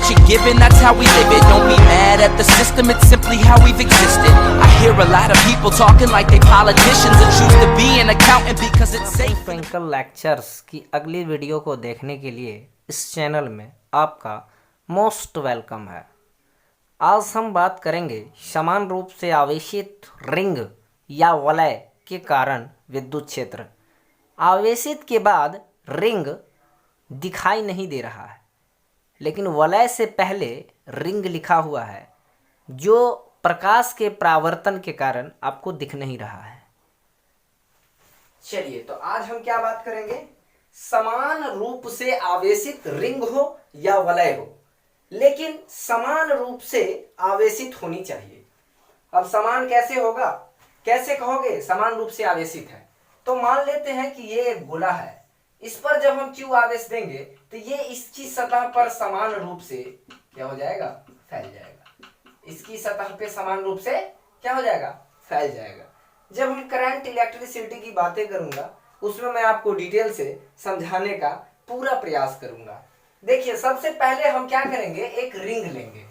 what you're given, that's how we live it. Don't be mad at the system, it's simply how we've existed. I hear a lot of people talking like they politicians and choose to be an accountant because it's safe. Twinkle lectures की अगली video को देखने के लिए इस channel में आपका most welcome है। आज हम बात करेंगे समान रूप से आवेशित रिंग या वलय के कारण विद्युत क्षेत्र। आवेशित के बाद रिंग दिखाई नहीं दे रहा है, लेकिन वलय से पहले रिंग लिखा हुआ है, जो प्रकाश के परावर्तन के कारण आपको दिख नहीं रहा है। चलिए, तो आज हम क्या बात करेंगे? समान रूप से आवेशित रिंग हो या वलय हो, लेकिन समान रूप से आवेशित होनी चाहिए। अब समान कैसे होगा? कैसे कहोगे समान रूप से आवेशित है? तो मान लेते हैं कि ये एक गोला है, इस पर जब हम Q आवेश देंगे तो ये इसकी सतह पर समान रूप से क्या हो जाएगा? फैल जाएगा। इसकी सतह पे समान रूप से क्या हो जाएगा? फैल जाएगा। जब हम करंट इलेक्ट्रिसिटी की बातें करूंगा, उसमें मैं आपको डिटेल से समझाने का पूरा प्रयास करूंगा। देखिए, सबसे पहले हम क्या करेंगे? एक रिंग लेंगे।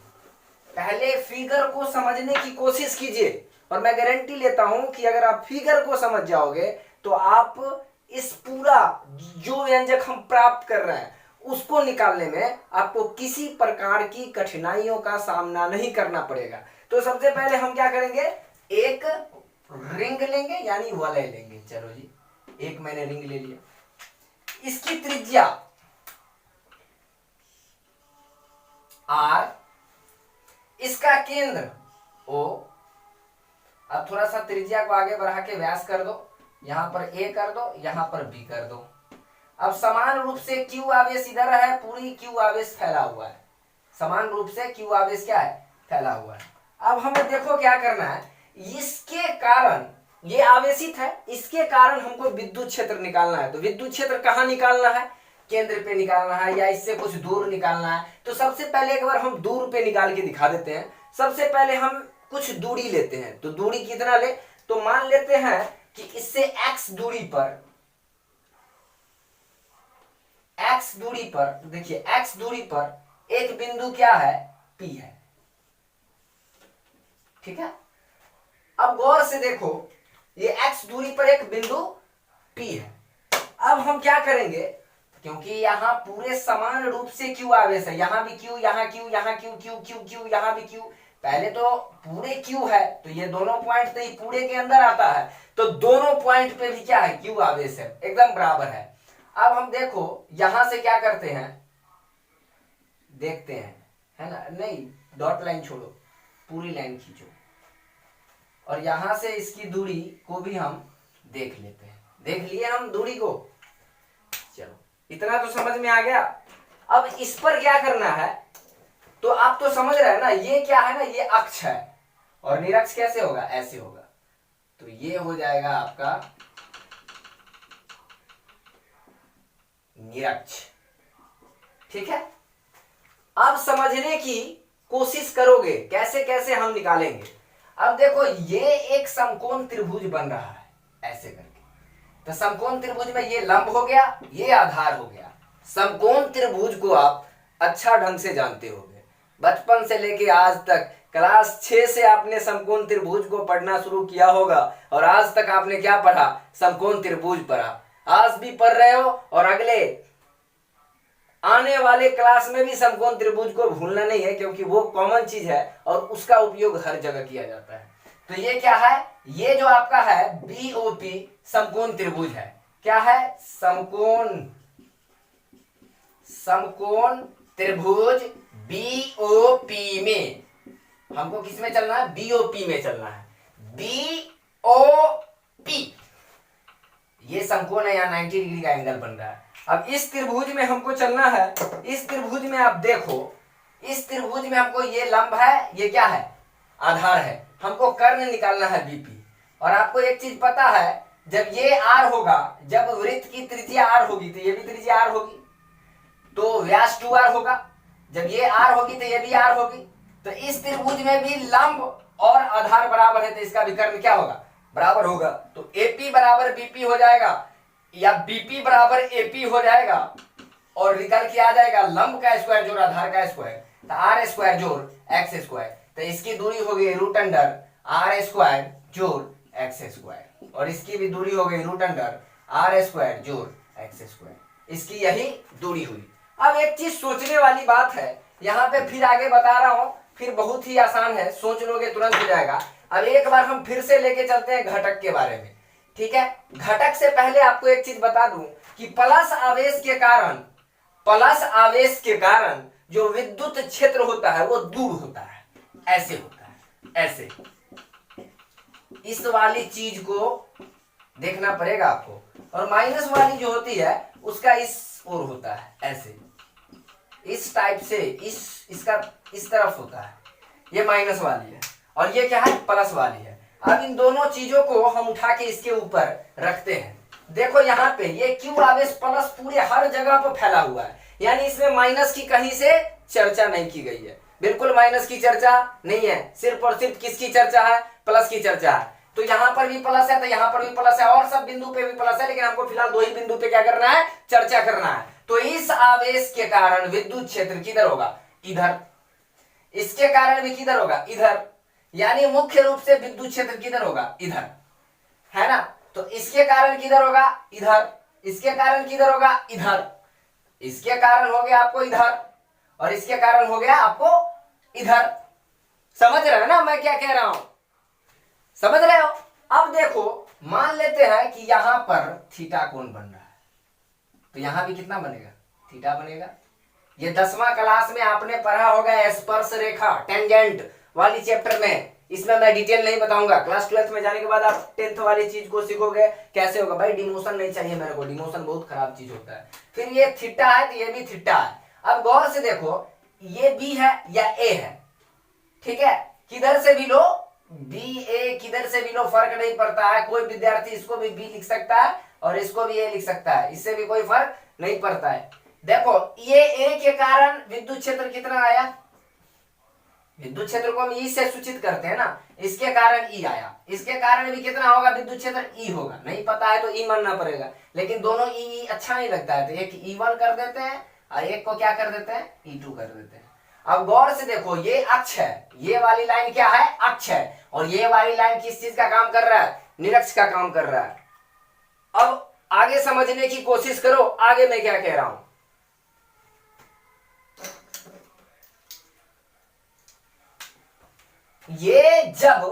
पहले फिगर को समझने की कोशिश कीजिए, और मैं गारंटी लेता हूं कि अगर आप फिगर को समझ जाओगे तो आप इस पूरा जो व्यंजक हम प्राप्त कर रहे हैं उसको निकालने में आपको किसी प्रकार की कठिनाइयों का सामना नहीं करना पड़ेगा। तो सबसे पहले हम क्या करेंगे? एक रिंग लेंगे, यानी वलय लेंगे। चलो जी, एक मैंने रिंग ले लिया। इसकी त्रिज्या R, इसका केंद्र O। अब थोड़ा सा त्रिज्या को आगे बढ़ा के व्यास कर दो, यहां पर A कर दो, यहां पर B कर दो। अब समान रूप से Q आवेश इधर है, पूरी Q आवेश फैला हुआ है। समान रूप से Q आवेश क्या है? फैला हुआ है। अब हमें देखो क्या करना है। इसके कारण ये आवेशित है, इसके कारण हमको विद्युत क्षेत्र निकालना है। तो विद्युत क्षेत्र कहाँ निकालना है? केंद्र पे निकालना है, या इससे कुछ दूर निकालना है। तो सबसे पहले एक बार हम दूर पे निकाल के दिखा देते हैं। सबसे पहले हम कुछ दूरी लेते हैं। तो दूरी कितना ले? तो मान लेते हैं कि इससे x दूरी पर देखिए, x दूरी पर एक बिंदु क्या है? P है। ठीक है। अब गौर से देखो, ये x दूरी पर एक बिंदु P है। अब हम क्या करेंगे? क्योंकि यहां पूरे समान रूप से Q आवेश है, यहां भी Q, यहां Q, यहां Q, Q, Q, Q, यहां भी Q। पहले तो पूरे Q है, तो ये दोनों पॉइंट तो पूरे के अंदर आता है, तो दोनों पॉइंट पे भी क्या है? Q आवेश है, एकदम बराबर है। अब हम देखो यहां से क्या करते हैं, देखते हैं, है ना? नहीं, डॉट लाइन छोड़ो, पूरी लाइन खींचो, और यहां से इसकी दूरी को भी हम देख लेते हैं। देख लिए हम दूरी को? चलो, इतना तो समझ में आ गया। अब इस पर क्या करना है? तो आप तो समझ रहे हैं ना, ये क्या है ना, ये अक्ष है, और निरक्ष कैसे होगा? ऐसे होगा। तो ये हो जाएगा आपका निरक्ष। ठीक है। अब समझने की कोशिश करोगे कैसे कैसे हम निकालेंगे। अब देखो, ये एक समकोण त्रिभुज बन रहा है ऐसे करके। तो समकोण त्रिभुज में ये लंब हो गया, ये आधार हो गया। समकोण त्रिभुज को आप अच्छा ढंग से जानते होगे, बचपन से लेके आज तक क्लास 6 से आपने समकोण त्रिभुज को पढ़ना शुरू किया होगा, और आज तक आपने क्या पढ़ा? समकोण त्रिभुज पढ़ा। आज भी पढ़ रहे हो, और अगले आने वाले क्लास में भी समकोण त्रिभुज को भूलना नहीं है, क्योंकि वो कॉमन चीज है और उसका उपयोग हर जगह किया जाता है। तो ये क्या है? ये जो आपका है BOP समकोण त्रिभुज है। क्या है? समकोण त्रिभुज BOP में। हमको किस में चलना है? BOP में चलना है। BOP ये समकोण है, यहाँ 90 डिग्री का एंगल बन रहा है। अब इस त्रिभुज में हमको चलना है। इस त्रिभुज में आप देखो, इस त्रिभुज में हमको ये लंब है, ये क्या है? आधार है। हमको कर्ण निकालना है BP। और आपको एक चीज पता है, जब ये R होगा, जब वृत्त की त्रिज्या R होगी तो ये भी त्रिज्या R होगी, तो व्यास 2R होगा। जब ये R होगी तो ये भी R होगी। तो इस त्रिभुज में भी लंब और आधार बराबर है, तो इसका भी कर्ण क्या होगा? बराबर होगा। तो AP बराबर BP हो जाएगा, या BP बराबर AP हो जाएगा, और निकल के आ जाएगा लंब का स्क्वायर जोड़ आधार का स्क्वायर, तो आर स्क्वायर जोड़ एक्स स्क्वायर, तो इसकी दूरी हो गई रूट अंडर आर स्क्वायर जोड़ एक्स स्क्वायर, और इसकी भी दूरी हो गई रूट अंडर आर स्क्वायर जोड़ एक्स स्क्वायर, इसकी यही दूरी हुई। अब एक चीज सोचने वाली बात है यहाँ पे, फिर आगे बता रहा हूं, फिर बहुत ही आसान है, सोच लोगे तुरंत हो जाएगा। अब एक बार हम फिर से लेके चलते हैं घटक के बारे में, ठीक है। घटक से पहले आपको एक चीज बता दूं कि प्लस आवेश के कारण जो विद्युत क्षेत्र होता है वो दूर होता है, ऐसे होता है, ऐसे। इस वाली चीज को देखना पड़ेगा आपको, और माइनस वाली जो होती है उसका इस ओर होता है, ऐसे इस टाइप से, इसका इस तरफ होता है, ये माइनस वाली है, और ये क्या है, प्लस वाली है। अब इन दोनों चीजों को हम उठा के इसके ऊपर रखते हैं। देखो यहाँ पे ये क्यू आवेश प्लस पूरे हर जगह पर फैला हुआ है, यानी इसमें माइनस की कहीं से चर्चा नहीं की गई है, बिल्कुल माइनस की चर्चा नहीं है, सिर्फ और सिर्फ किसकी चर्चा है, प्लस की चर्चा है। तो यहाँ पर भी प्लस है, तो यहाँ पर भी प्लस है, और सब बिंदु पे भी प्लस है, लेकिन हमको फिलहाल दो ही बिंदु पे क्या करना है, चर्चा करना है। तो इस आवेश के कारण विद्युत क्षेत्र किधर होगा, इधर, इसके कारण भी किधर होगा, इधर, यानी मुख्य रूप से विद्युत क्षेत्र किधर होगा, इधर, है ना। तो इसके कारण किधर होगा, इधर, इसके कारण किधर होगा, इधर, इसके कारण हो गया आपको इधर, और इसके कारण हो गया आपको इधर। समझ रहे हो ना मैं क्या कह रहा हूं, समझ रहे हो। अब देखो मान लेते हैं कि यहां पर थीटा कोण बन रहा है, तो यहां भी कितना बनेगा, थीटा बनेगा। ये 10वां क्लास में आपने पढ़ा होगा स्पर्श रेखा, टेंजेंट वाली चैप्टर में, इसमें मैं डिटेल नहीं बताऊंगा। क्लास 12th में जाने के बाद आप 10th वाली चीज को सीखोगे कैसे होगा। भाई डिमोशन नहीं चाहिए मेरे को, डिमोशन बहुत खराब चीज होता है। फिर ये थीटा है तो ये भी थीटा है। अब गौर से देखो ये बी है या ए है, ठीक है, किधर से भी लो, बी ए किधर से भी लो फर्क नहीं पड़ता है। कोई विद्यार्थी इसको भी बी लिख सकता है और इसको भी ए लिख सकता है, इससे भी कोई फर्क नहीं पड़ता है। देखो ये ए के कारण विद्युत क्षेत्र कितना आया, विद्युत क्षेत्र को हम ई से सूचित करते हैं ना, इसके कारण ई आया, इसके कारण भी कितना होगा विद्युत क्षेत्र, ई होगा। नहीं पता है तो ई मानना पड़ेगा, लेकिन दोनों ई अच्छा नहीं लगता है, तो एक E1 कर देते हैं और एक को क्या कर देते हैं, E2 कर देते हैं। अब गौर से देखो ये अक्ष है, ये वाली लाइन क्या है, अक्ष है, और ये वाली लाइन किस चीज का काम कर रहा है, निरक्ष का काम कर रहा है। अब आगे समझने की कोशिश करो, आगे मैं क्या कह रहा हूं। ये जब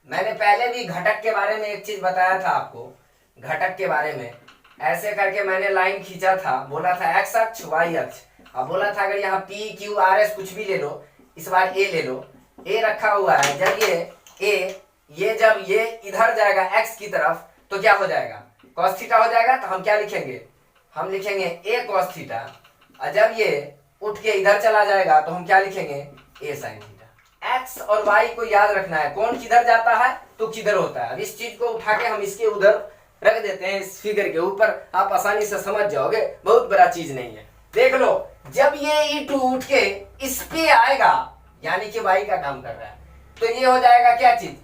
मैंने पहले भी घटक के बारे में एक चीज बताया था आपको, घटक के बारे में ऐसे करके मैंने लाइन खींचा था, बोला था एक्स अक्ष वाई अक्ष, अब बोला था अगर यहाँ पी क्यू आर एस कुछ भी ले लो, इस बार ए ले लो, ए रखा हुआ है, जब ये जब ये इधर जाएगा एक्स की तरफ तो क्या हो जाएगा, कॉस थीटा हो जाएगा। तो हम क्या लिखेंगे, हम लिखेंगे ए कॉस थीटा, और जब ये उठ के इधर चला जाएगा तो हम क्या लिखेंगे, ए साइन थीटा। एक्स और वाई को याद रखना है, कौन किधर जाता है तो किधर होता है। अब इस चीज को उठा के हम इसके उधर रख देते हैं, इस फिगर के ऊपर, आप आसानी से समझ जाओगे, बहुत बड़ा चीज नहीं है। देख लो जब ये E2 उठ के इस पे आएगा यानी कि वाई का काम कर रहा है, तो ये हो जाएगा क्या चीज,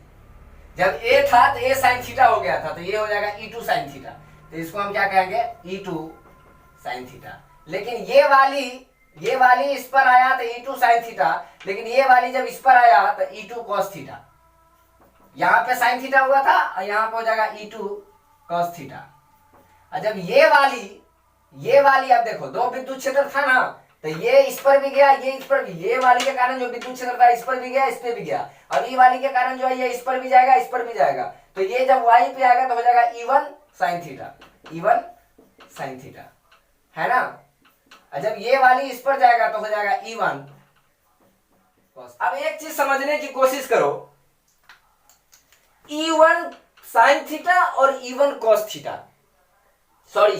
जब ए था तो ए साइन थीटा हो गया था, तो ये हो जाएगा E2 साइन थीटा, तो इसको हम क्या कहेंगे, E2 साइन थीटा। लेकिन ये वाली इस पर आया तो E2 साइन थीटा, लेकिन ये वाली जब इस पर आया तो E2 कॉस थीटा। यहाँ पे साइन थीटा हुआ था और यहाँ पे हो जाएगा E2 कॉस थीटा। और जब ये वाली अब देखो दो विद्युत क्षेत्र था ना, तो ये इस पर भी गया, ये इस पर भी, ये वाली के कारण जो विद्युत क्षेत्र था इस पर भी गया, इस पे भी गया, और ये वाली के कारण जो है ये इस पर भी जाएगा, इस पर भी जाएगा, तो ये जब वाई पे आएगा तो हो जाएगा E1 sine theta, E1 sine theta, है ना। और जब ये वाली इस पर जाएगा तो हो जाएगा E1। अब एक चीज समझने की कोशिश करो, E1 साइन थीटा और E1 cos theta, sorry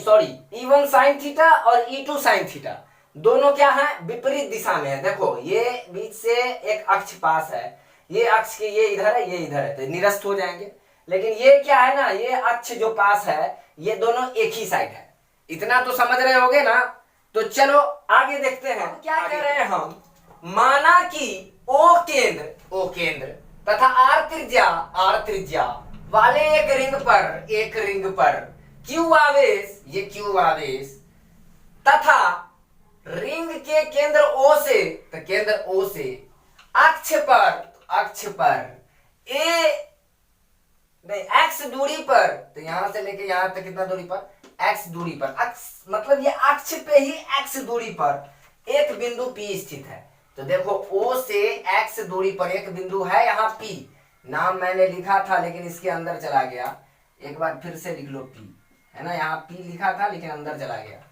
E1 sine theta और E2 साइन थीटा दोनों क्या है, विपरीत दिशा में है। देखो ये बीच से एक अक्ष पास है, ये अक्ष के ये इधर है, ये इधर है, तो निरस्त हो जाएंगे। लेकिन ये क्या है ना, ये अक्ष जो पास है ये दोनों एक ही साइड है। इतना तो समझ रहे होगे ना। तो चलो आगे देखते हैं क्या कह रहे हैं हम। माना कि O केंद्र तथा R त्रिज्या वाले एक रिंग पर Q आवेश तथा रिंग के केंद्र O से, तो केंद्र O से अक्ष पर ए नहीं x दूरी पर, तो यहां से लेके यहां तक कितना दूरी पर, x दूरी पर, अक्ष मतलब ये अक्ष पे ही x दूरी पर एक बिंदु P स्थित है। तो देखो O से x दूरी पर एक बिंदु है यहाँ P, नाम मैंने लिखा था लेकिन इसके अंदर चला गया, एक बार फिर से लिख लो P, है ना, यहाँ P लिखा था लेकिन अंदर चला गया,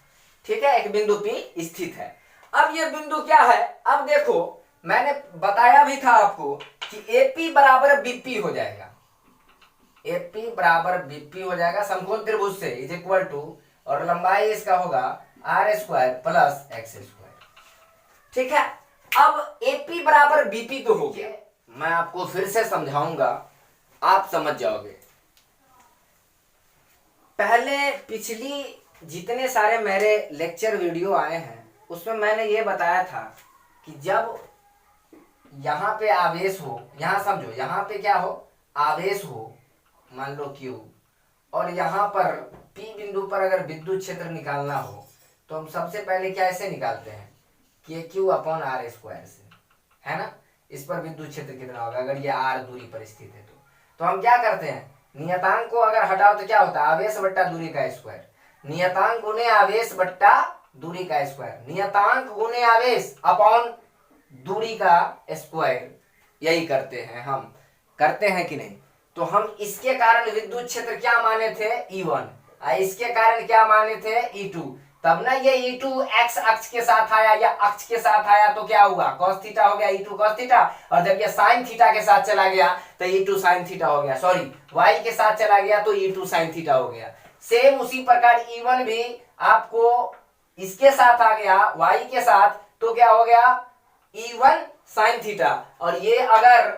ठीक है, एक बिंदु P स्थित है। अब ये बिंदु क्या है, अब देखो मैंने बताया भी था आपको कि AP बराबर BP हो जाएगा, AP बराबर BP हो जाएगा समकोण त्रिभुज से, इज इक्वल टू, और लंबाई इसका होगा r square plus x square, ठीक है। अब AP बराबर BP तो हो गया, मैं आपको फिर से समझाऊंगा, आप समझ जाओगे। पहले पिछली जितने सारे मेरे लेक्चर वीडियो आए हैं उसमें मैंने ये बताया था कि जब यहाँ पे आवेश हो, यहाँ समझो, यहाँ पे क्या हो, आवेश हो, मान लो Q, और यहाँ पर P बिंदु पर अगर विद्युत क्षेत्र निकालना हो तो हम सबसे पहले क्या ऐसे निकालते हैं कि Q अपॉन R स्क्वायर से, है ना। इस पर विद्युत क्षेत्र कितना होगा अगर ये R दूरी पर स्थित है तो हम क्या करते हैं, नियतांक को अगर हटाओ तो क्या होता है, आवेश बट्टा दूरी का स्क्वायर, नियतांक गुने आवेश बट्टा दूरी का स्क्वायर, नियतांक गुने आवेश अपॉन दूरी का स्क्वायर, यही करते हैं हम, करते हैं कि नहीं। तो हम इसके कारण विद्युत क्षेत्र क्या माने थे, E1, इसके कारण क्या माने थे, E2, तब ना ये E2 x अक्ष के साथ आया या अक्ष के साथ आया तो क्या हुआ, cos थीटा हो गया, E2 cos थीटा, और जब ये sin थीटा के साथ चला गया तो E2 sin थीटा हो गया, सॉरी y के साथ चला गया तो E2 sin थीटा हो गया। सेम उसी प्रकार E1 भी आपको इसके साथ आ गया y के साथ तो क्या हो गया, E1 sin थीटा, और ये अगर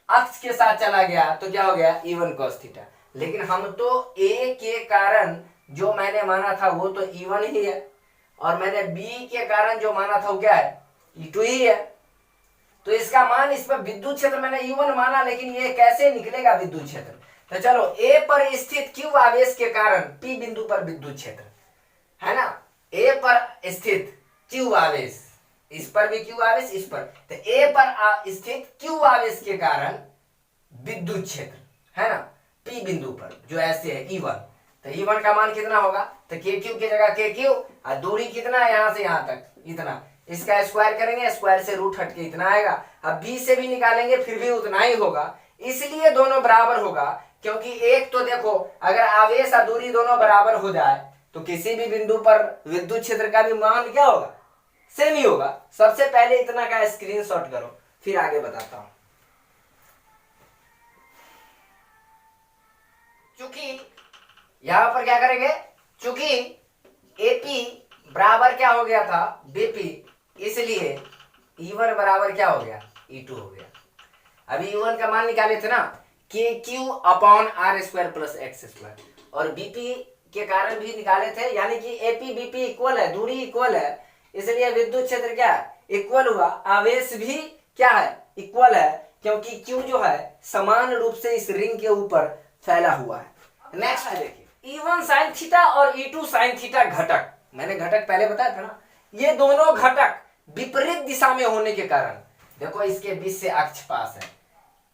अक्ष के साथ चला गया तो क्या हो गया, E1 cos थीटा। लेकिन हम तो A के कारण जो मैंने माना था वो तो E1 ही है, और मैंने B के कारण जो माना था वो क्या है, E2 ही है। तो इसका मान, इस पर विद्युत क्षेत्र मैंने E1 माना, लेकिन ये कैसे निकलेगा विद्युत क्षेत्र, तो चलो A पर स्थित Q आवेश के कारण P बिंदु पर विद्युत क्षेत्र, है ना, A पर स्थित Q आवेश, इस पर भी Q आवेश, इस पर, तो A पर स्थित Q आवेश के कारण विद्युत क्षेत्र, है ना, P बिंदु पर जो ऐसे है E1, तो E1 का मान कितना होगा, तो KQ की जगह KQ, और दूरी कितना है यहाँ से यहाँ तक, इतना, इसका स्क्वायर करेंगे, स्क्वायर से रूट हट के इतना आएगा, अब B से भी निकालेंगे फिर भी उतना ही होगा, इसलिए दोनों बराबर होगा, क्योंकि एक तो देखो अगर आवेश और दूरी दोनों बराबर हो जाए तो किसी भी बिंदु पर विद्युत क्षेत्र का भी मान क्या होगा, सेम ही होगा। सबसे पहले इतना का स्क्रीनशॉट करो, फिर आगे बताता हूं। चूंकि यहां पर क्या करेंगे, चूंकि AP बराबर क्या हो गया था, BP, इसलिए E1 बराबर क्या हो गया, E2 हो गया। अभी E1 का मान निकाले थे ना, KQ upon R square plus x square, और BP के कारण भी निकाले थे, यानी कि AP BP इक्वल है, दूरी इक्वल है, इसलिए विद्युत क्षेत्र क्या है, इक्वल हुआ, आवेश भी क्या है, इक्वल है, क्योंकि Q जो है समान रूप से इस रिंग के ऊपर फैला हुआ है। नेक्स्ट देखिए, E1 sin थीटा और E2 sin थीटा घटक, मैंने घटक पहले बताया था ना, ये दोनों घटक विपरीत दिशा में होने के कारण, देखो इसके बीच से अक्ष पास है,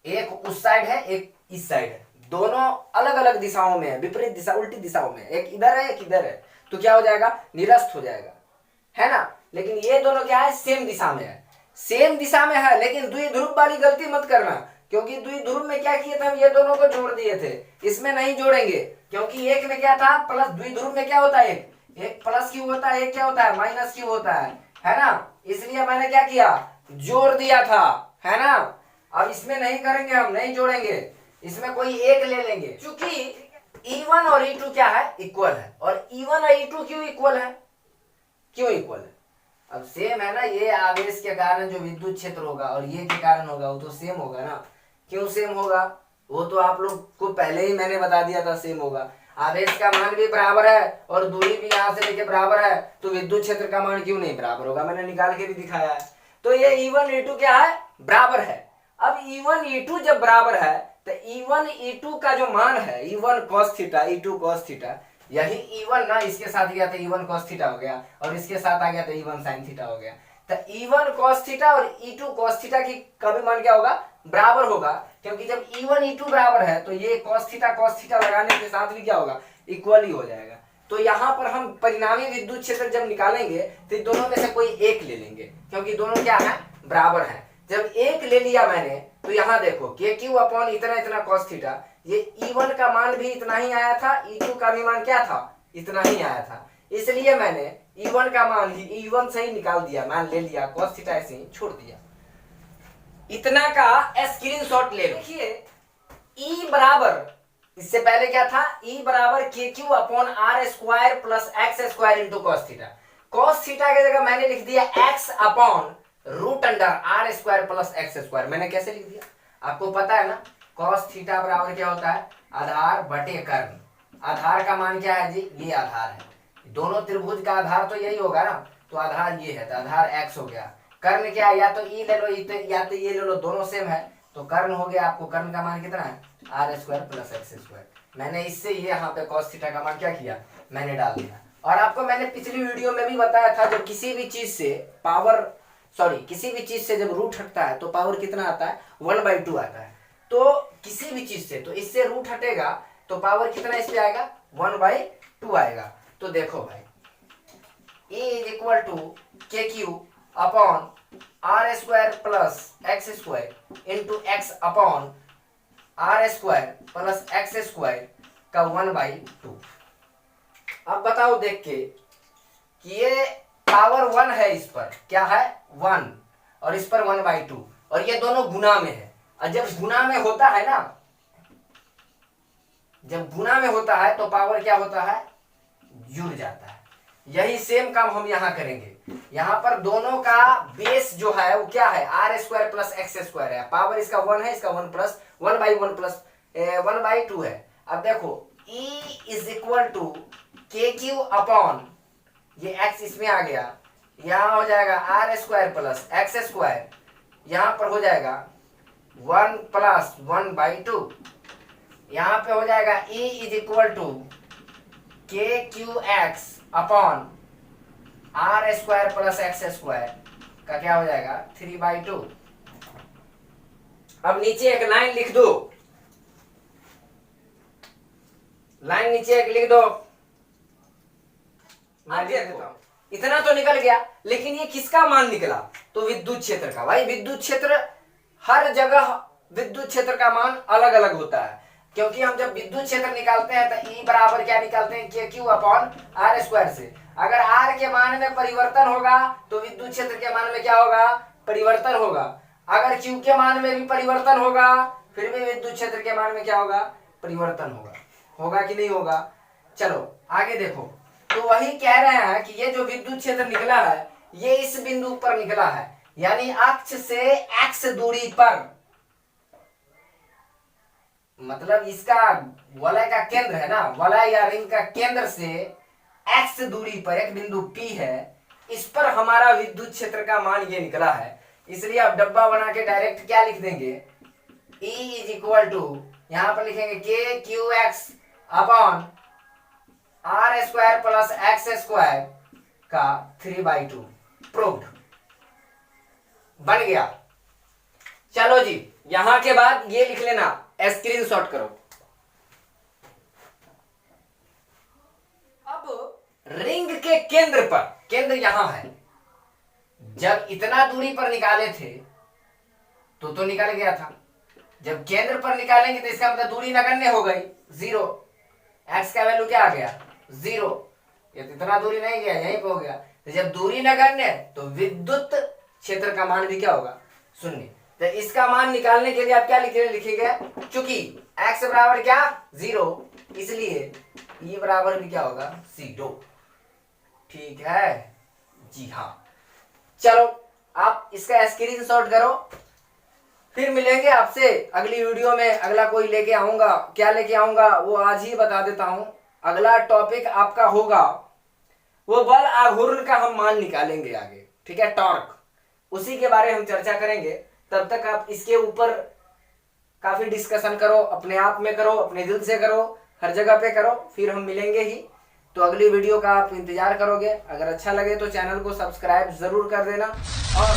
एक उस साइड है एक इस साइड है, दोनों अलग अलग दिशाओं में है, विपरीत दिशा, उल्टी दिशाओं में, एक इधर है एक इधर है, तो क्या हो जाएगा, निरस्त हो जाएगा, है ना। लेकिन ये दोनों क्या है, सेम दिशा में है, सेम दिशा में है, लेकिन द्विध्रुव वाली गलती मत करना, क्योंकि द्विध्रुव में क्या किए थे हम, ये दोनों को जोड़ दिए थे, इसमें नहीं जोड़ेंगे, क्योंकि एक में क्या था प्लस, द्विध्रुव में क्या होता है, एक प्लस क्यू होता है, एक क्या होता है माइनस क्यू होता है ना, इसलिए मैंने क्या किया, जोड़ दिया था, है ना। अब इसमें नहीं करेंगे हम, नहीं जोड़ेंगे, इसमें कोई एक ले लेंगे, क्योंकि E1 और E2 क्या है, इक्वल है, और E1 और E2 क्यों इक्वल है, क्यों इक्वल है, अब सेम है ना, ये आवेश के कारण जो विद्युत क्षेत्र होगा और ये के कारण होगा वो तो सेम होगा ना, क्यों सेम होगा, वो तो आप लोग को पहले ही मैंने बता दिया था, सेम होगा, आवेश का मान भी बराबर है और दूरी भी यहाँ से लेके बराबर है, तो विद्युत क्षेत्र का मान क्यों नहीं बराबर होगा, मैंने निकाल के भी दिखाया है। तो ये E1 E2 क्या है, बराबर है। अब E1 E2 जब बराबर है तो E1 E2 का जो मान है, E1 cos theta E2 cos theta, यही E1 ना इसके साथ गया तो E1 cos थीटा हो गया, और इसके साथ आ गया तो E1 sin थीटा हो गया। तो E1 cos थीटा और E2 cos थीटा की कभी मान क्या होगा, बराबर होगा, क्योंकि जब E1 E2 बराबर है तो ये cos थीटा लगाने के साथ भी क्या होगा, इक्वल ही हो जाएगा। तो यहाँ पर हम परिणामी विद्युत क्षेत्र जब निकालेंगे तो दोनों में से कोई एक ले लेंगे, क्योंकि दोनों क्या है, बराबर है। जब एक ले लिया मैंने तो यहाँ देखो KQ अपॉन इतना इतना cos थीटा, ये E1 का मान भी इतना ही आया था, E2 का भी मान क्या था, इतना ही आया था, इसलिए मैंने E1 का मान ही E1 से ही निकाल दिया, मान ले लिया, cos थीटा ऐसे ही छोड़ दिया। इतना का स्क्रीनशॉट ले लो। देखिए E बराबर, इससे पहले क्या था, E बराबर KQ upon R square plus X square into cos theta. cos theta की जगह मैंने लिख दिया x upon root under R square plus X square. मैंने कैसे लिख दिया, आपको पता है ना, cos थीटा बराबर क्या होता है, आधार बटे कर्ण। आधार का मान क्या है जी, ये आधार है, दोनों त्रिभुज का आधार तो यही होगा ना, तो आधार ये है, तो आधार x हो गया। कर्ण क्या है, या तो E ले लो या तो ये ले लो, दोनों सेम है, तो कर्ण हो गया। आपको कर्ण का मान कितना है, R square plus X square. मैंने इससे ये यहाँ पे cos थीटा का मान क्या किया, मैंने डाल दिया। और आपको मैंने पिछली वीडियो में भी बताया था, जब किसी भी चीज से पावर, सॉरी किसी भी चीज से जब रूट हटता है तो पावर कितना आता है, 1/2 आता है। तो किसी भी चीज से, तो इससे रूट हटेगा तो पावर कितना इस पे आएगा, 1/2 आएगा। तो देखो भाई, E is equal to KQ upon R square plus X square into X upon R square plus X square का 1/2। अब बताओ देख के कि ये पावर 1 है, इस पर क्या है 1, और इस पर 1/2, और ये दोनों गुना में है। और जब गुना में होता है ना, जब गुना में होता है तो पावर क्या होता है, जुड़ जाता है। यही सेम काम हम यहाँ करेंगे। यहाँ पर दोनों का बेस जो है वो क्या है, R square plus X square है, पावर इसका 1 है, इसका 1 प्लस 1/1 प्लस 1/2 है। अब देखो E is equal to KQ upon, ये x इसमें आ गया, यहाँ हो जाएगा R square plus X square, यहाँ पर हो जाएगा 1 प्लस 1/2, यहाँ पे हो जाएगा E is equal to KQX upon R square plus X square का क्या हो जाएगा 3/2। अब नीचे एक लाइन लिख दो, लाइन नीचे एक लिख दो, इतना तो निकल गया, लेकिन ये किसका मान निकला, तो विद्युत क्षेत्र का। भाई विद्युत क्षेत्र, हर जगह विद्युत क्षेत्र का मान अलग अलग होता है, क्योंकि हम जब विद्युत क्षेत्र निकालते हैं तो E बराबर क्या निकालते हैं, KQ अपॉन R स्क्वायर से। अगर R के मान में परिवर्तन होगा तो विद्युत क्षेत्र के मान में क्या होगा, परिवर्तन होगा। अगर Q के मान में भी परिवर्तन होगा फिर भी विद्युत क्षेत्र के मान में क्या होगा, परिवर्तन होगा। होगा कि नहीं होगा, चलो आगे देखो। तो वही कह रहे हैं कि ये जो विद्युत क्षेत्र निकला है ये इस बिंदु पर निकला है, यानी अक्ष से x दूरी पर, मतलब इसका वलय का केंद्र है ना, वलय या रिंग का केंद्र से x दूरी पर एक बिंदु P है, इस पर हमारा विद्युत क्षेत्र का मान ये निकला है। इसलिए आप डब्बा बना के डायरेक्ट क्या लिख देंगे, E इज इक्वल टू, यहां पर लिखेंगे KQX upon R square plus X square का 3/2। प्रूव्ड, बन गया। चलो जी, यहां के बाद ये लिख लेना, स्क्रीनशॉट करो। अब रिंग के केंद्र पर, केंद्र यहां है, जब इतना दूरी पर निकाले थे तो निकल गया था। जब केंद्र पर निकालेंगे तो इसका मतलब दूरी नगण्य हो गई, 0। एक्स का वैल्यू क्या आ गया, 0। ये तो इतना दूरी नहीं गया, यहीं पे हो गया। तो जब दूरी नगण्य तो विद्युत क्षेत्र का मान भी क्या होगा, 0। तो इसका मान निकालने के लिए आप क्या लिखेंगे, चूंकि x बराबर क्या 0, इसलिए E बराबर भी क्या होगा 0। ठीक है जी हाँ। चलो आप इसका स्क्रीनशॉट करो, फिर मिलेंगे आपसे अगली वीडियो में। अगला कोई लेके आऊंगा, क्या लेके आऊंगा वो आज ही बता देता हूं। अगला टॉपिक आपका होगा वो बल आघूर्ण का हम मान निकालेंगे आगे, ठीक है, टॉर्क, उसी के बारे में हम चर्चा करेंगे। तब तक आप इसके ऊपर काफी डिस्कशन करो, अपने आप में करो, अपने दिल से करो, हर जगह पे करो। फिर हम मिलेंगे ही तो अगली वीडियो का आप इंतजार करोगे। अगर अच्छा लगे तो चैनल को सब्सक्राइब जरूर कर देना और